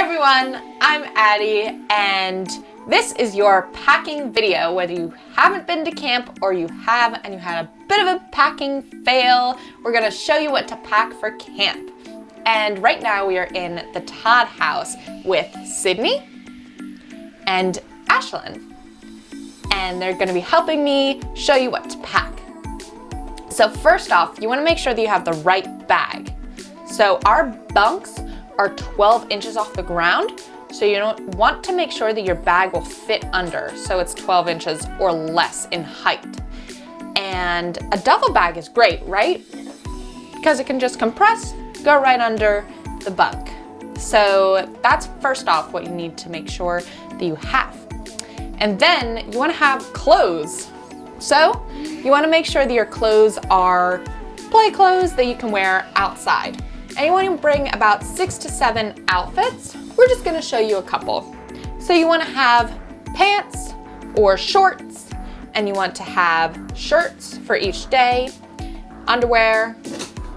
everyone, I'm Addie, and this is your packing video. Whether you haven't been to camp or you have and you had a bit of a packing fail, we're gonna show you what to pack for camp. And right now we are in the Todd house with Sydnie and Ashlyn. And they're gonna be helping me show you what to pack. So first off, you wanna make sure that you have the right bag. So our bunks are 12 inches off the ground, so you don't want to make sure that your bag will fit under, so it's 12 inches or less in height. And a duffel bag is great, right? Because it can just compress, go right under the bunk. So that's first off what you need to make sure that you have. And then you want to have clothes. So you want to make sure that your clothes are play clothes that you can wear outside. And you want to bring about 6 to 7 outfits. We're just going to show you a couple. So you want to have pants or shorts, and you want to have shirts for each day, underwear,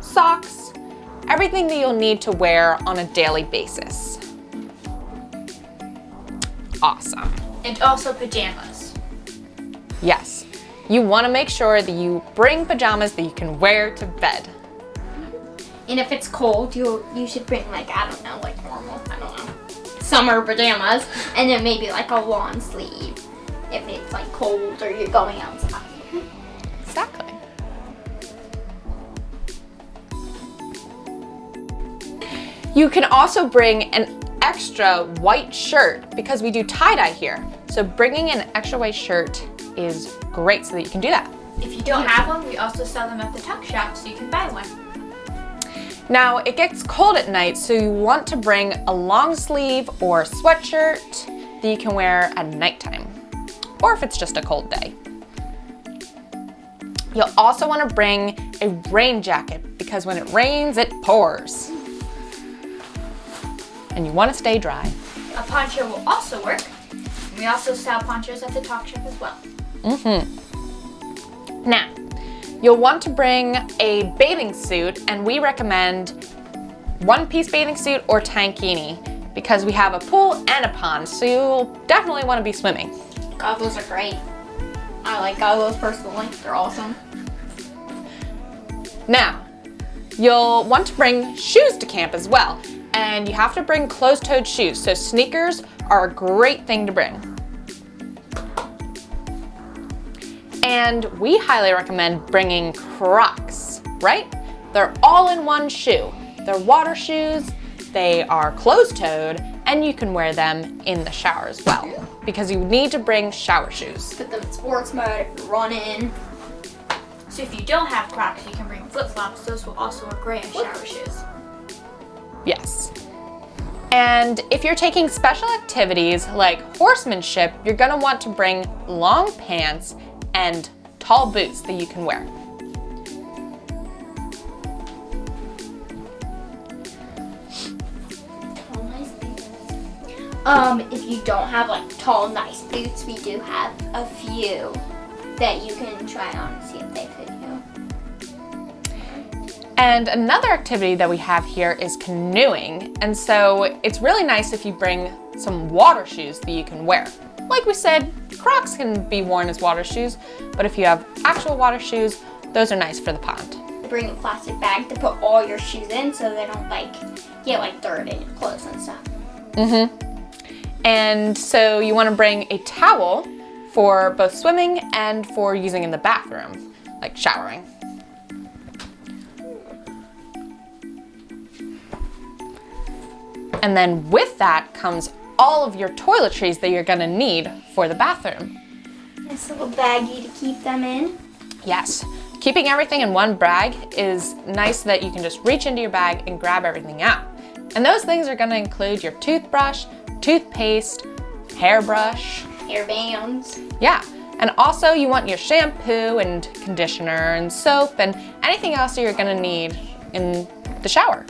socks, everything that you'll need to wear on a daily basis. Awesome. And also pajamas. Yes. You want to make sure that you bring pajamas that you can wear to bed. And if it's cold, you should bring like normal, summer pajamas, and then maybe like a long sleeve if it's like cold or you're going outside. Exactly. You can also bring an extra white shirt because we do tie-dye here. So bringing an extra white shirt is great so that you can do that. If you don't have one, we also sell them at the tuck shop, so you can buy one. Now, it gets cold at night, so you want to bring a long sleeve or sweatshirt that you can wear at nighttime, or if it's just a cold day. You'll also want to bring a rain jacket because when it rains, it pours. And you want to stay dry. A poncho will also work. We also sell ponchos at the tuck shop as well. Now, you'll want to bring a bathing suit, and we recommend one-piece bathing suit or tankini because we have a pool and a pond, so you'll definitely want to be swimming. Goggles are great. I like goggles personally. They're awesome. Now, you'll want to bring shoes to camp as well, and you have to bring closed-toed shoes, so sneakers are a great thing to bring. And we highly recommend bringing Crocs, right? They're all-in-one shoe. They're water shoes, they are closed-toed, and you can wear them in the shower as well, because you need to bring shower shoes. Put them in sports mode if you're running. So if you don't have Crocs, you can bring flip-flops. Those will also work great as shower shoes. Yes. And if you're taking special activities like horsemanship, you're gonna want to bring long pants and tall boots that you can wear. If you don't have like tall, nice boots, we do have a few that you can try on and see if they fit you. And another activity that we have here is canoeing. And so it's really nice if you bring some water shoes that you can wear. Like we said, Crocs can be worn as water shoes, but if you have actual water shoes, those are nice for the pond. Bring a plastic bag to put all your shoes in so they don't get dirt in your clothes and stuff. And so you want to bring a towel for both swimming and for using in the bathroom, like showering. And then with that comes all of your toiletries that you're gonna need for the bathroom. This little baggie to keep them in. Yes, keeping everything in one bag is nice so that you can just reach into your bag and grab everything out. And those things are gonna include your toothbrush, toothpaste, hairbrush. Hair bands. Yeah, and also you want your shampoo and conditioner and soap and anything else that you're gonna need in the shower.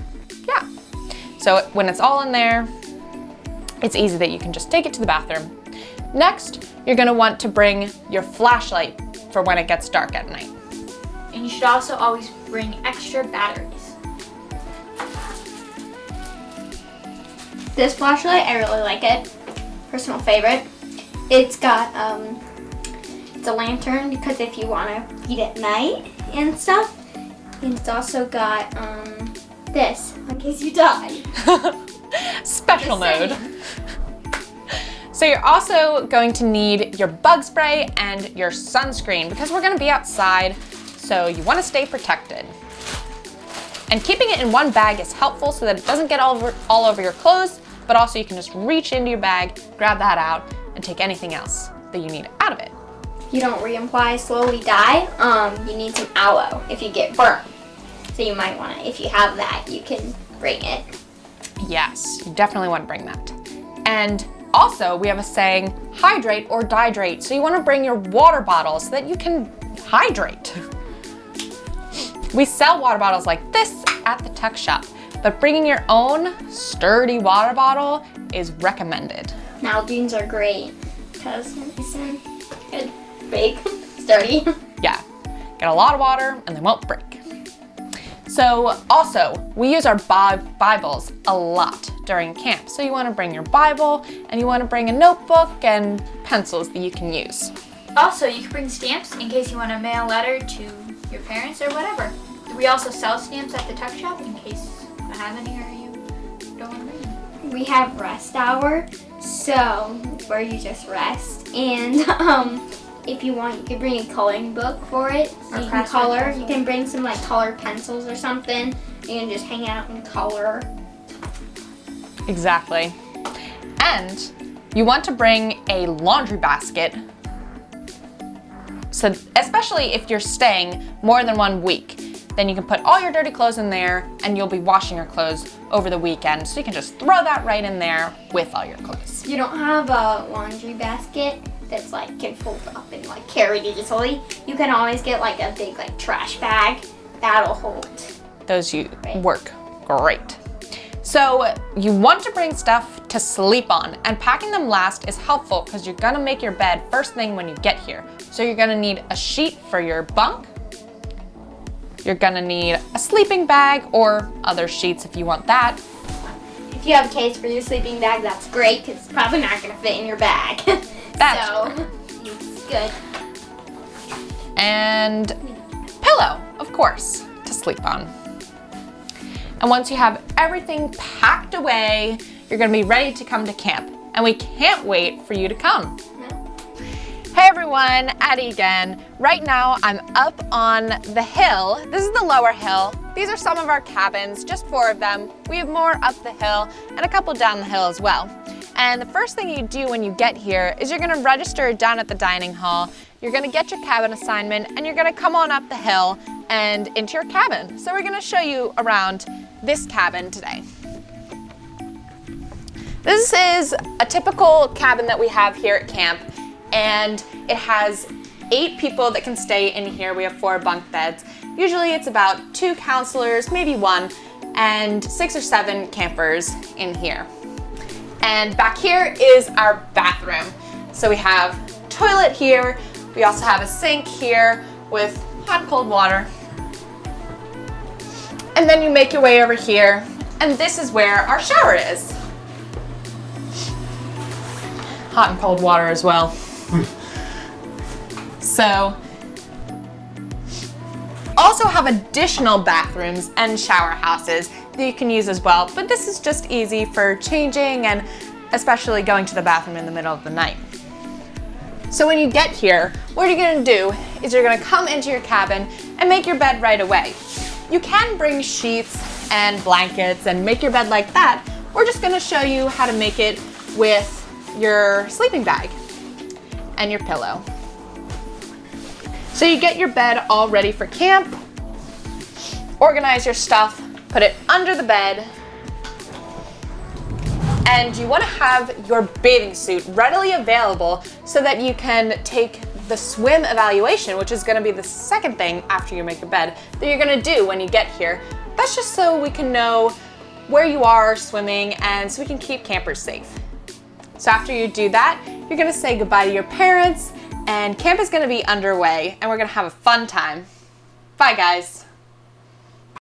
Yeah, so when it's all in there, it's easy that you can just take it to the bathroom. Next, you're gonna want to bring your flashlight for when it gets dark at night. And you should also always bring extra batteries. This flashlight, I really like it. Personal favorite. It's got, it's a lantern because if you want to read at night and stuff. And it's also got, this, in case you die. Special mode. So you're also going to need your bug spray and your sunscreen because we're gonna be outside, so you wanna stay protected. And keeping it in one bag is helpful so that it doesn't get all over your clothes, but also you can just reach into your bag, grab that out, and take anything else that you need out of it. You don't reapply, slowly die. You need some aloe if you get burned. So you might wanna, if you have that, you can bring it. Yes, you definitely wanna bring that. And also, we have a saying, hydrate or dehydrate. So you wanna bring your water bottle so that you can hydrate. We sell water bottles like this at the tuck shop, but bringing your own sturdy water bottle is recommended. Nalgene's are great because listen, good, big, sturdy. Yeah, get a lot of water and they won't break. So also, we use our Bibles a lot during camp. So you wanna bring your Bible and you wanna bring a notebook and pencils that you can use. Also, you can bring stamps in case you want to mail a letter to your parents or whatever. We also sell stamps at the tuck shop in case I have any or you don't want to bring them. We have rest hour, so it's where you just rest. And if you want, you can bring a coloring book for it. So you can color. You can bring some like colored pencils or something. You can just hang out and color. Exactly. And you want to bring a laundry basket. So especially if you're staying more than 1 week, then you can put all your dirty clothes in there and you'll be washing your clothes over the weekend. So you can just throw that right in there with all your clothes. You don't have a laundry basket that's like can fold up and like carry easily. You can always get like a big like trash bag that'll hold. Those work great. So you want to bring stuff to sleep on, and packing them last is helpful because you're gonna make your bed first thing when you get here. So you're gonna need a sheet for your bunk. You're gonna need a sleeping bag or other sheets if you want that. If you have a case for your sleeping bag, that's great because it's probably not gonna fit in your bag. That's so it's good. And pillow, of course, to sleep on. And once you have everything packed away, you're gonna be ready to come to camp. And we can't wait for you to come. Hey everyone, Addie again. Right now I'm up on the hill. This is the lower hill. These are some of our cabins, just 4 of them. We have more up the hill and a couple down the hill as well. And the first thing you do when you get here is you're gonna register down at the dining hall. You're gonna get your cabin assignment and you're gonna come on up the hill and into your cabin. So we're gonna show you around this cabin today. This is a typical cabin that we have here at camp, and it has 8 people that can stay in here. We have 4 bunk beds. Usually it's about 2 counselors, maybe 1, and 6 or 7 campers in here. And back here is our bathroom. So we have toilet here. We also have a sink here with hot and cold water. And then you make your way over here, and this is where our shower is. Hot and cold water as well. So, also have additional bathrooms and shower houses that you can use as well, but this is just easy for changing and especially going to the bathroom in the middle of the night. So when you get here, what you're gonna do is you're gonna come into your cabin and make your bed right away. You can bring sheets and blankets and make your bed like that. We're just gonna show you how to make it with your sleeping bag and your pillow. So you get your bed all ready for camp, organize your stuff, put it under the bed, and you want to have your bathing suit readily available so that you can take the swim evaluation, which is going to be the second thing after you make your bed that you're going to do when you get here. That's just so we can know where you are swimming and so we can keep campers safe. So after you do that, you're going to say goodbye to your parents, and camp is going to be underway and we're going to have a fun time. Bye guys.